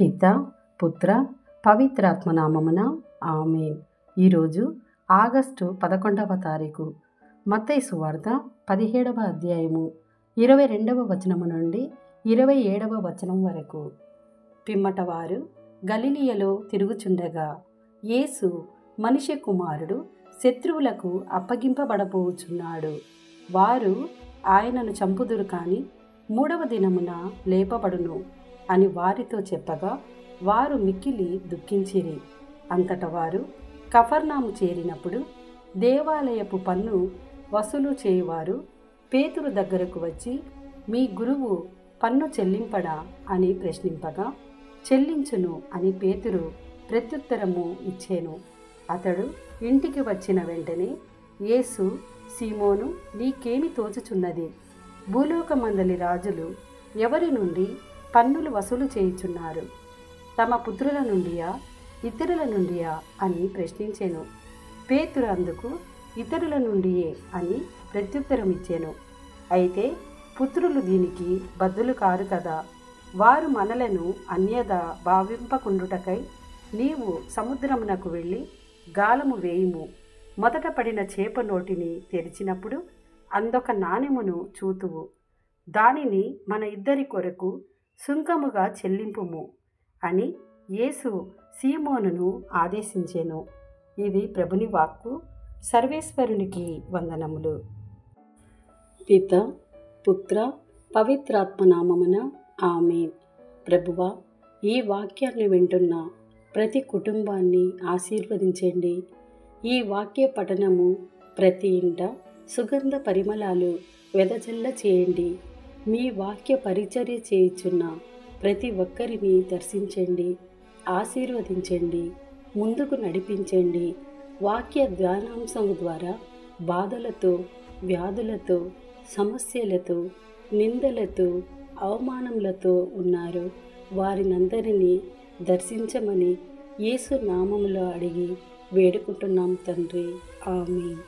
పిత పుత్ర పవిత్రాత్మ నామమున ఆమేన్. ఈరోజు ఆగస్టు 11వ తారీఖు. మత్తయి సువార్త 17వ అధ్యాయము 22వ వచనము నుండి 27వ వచనం వరకు. పిమ్మట వారు గలిలయలో తిరుగుచుండగా యేసు మనిషి కుమారుడు శత్రువులకు అప్పగింపబడబోచున్నాడు, వారు ఆయనను చంపుదురు కాని 3వ దినమున లేపబడును అని వారితో చెప్పగా వారు మిక్కిలి దుఃఖించిరి. అంతట వారు కఫర్నాము చేరినప్పుడు దేవాలయపు పన్ను వసూలు చేయువారు పేతురు దగ్గరకు వచ్చి, మీ గురువు పన్ను చెల్లింపడా అని ప్రశ్నింపగా, చెల్లించును అని పేతురు ప్రత్యుత్తరము ఇచ్చెను. అతడు ఇంటికి వచ్చిన వెంటనే యేసు, సీమోను, నీకేమి తోచుచున్నది? భూలోకమందలి రాజులు ఎవరి నుండి పన్నులు వసూలు చేయుచున్నారు? తమ పుత్రుల నుండియా ఇతరుల నుండియా అని ప్రశ్నించెను. పేతురు అందుకు ఇతరుల నుండియే అని ప్రత్యుత్తరం ఇచ్చెను. అయితే పుత్రులు దీనికి బద్దులు కారు కదా, వారు మనలను అన్యథ భావింపకుండుటకై నీవు సముద్రమునకు వెళ్ళి గాలము వేయుము. మొదట పడిన చేప నోటిని తెరిచినప్పుడు అందొక నాణెమును చూతువు, దానిని మన ఇద్దరి కొరకు సుంకముగా చెల్లింపుము అని యేసు సీమోనును ఆదేశించెను. ఇది ప్రభుని వాక్కు. సర్వేశ్వరునికి వందనములు. పిత పుత్ర పవిత్రాత్మ నామమున ఆమేన్. ప్రభువా, ఈ వాక్యాన్ని వింటున్న ప్రతి కుటుంబాన్ని ఆశీర్వదించండి. ఈ వాక్య పఠనము ప్రతి ఇంట సుగంధ పరిమళాలు వెదజల్ల చేయండి. మీ వాక్య పరిచర్య చేయుచున్న ప్రతి ఒక్కరిని దర్శించండి, ఆశీర్వదించండి, ముందుకు నడిపించండి. వాక్య ధ్యానాంశం ద్వారా బాధలతో, వ్యాధులతో, సమస్యలతో, నిందలతో, అవమానములతో ఉన్నారు వారినందరినీ దర్శించమని యేసు నామములో అడిగి వేడుకుంటున్నాం తండ్రి. ఆమేన్.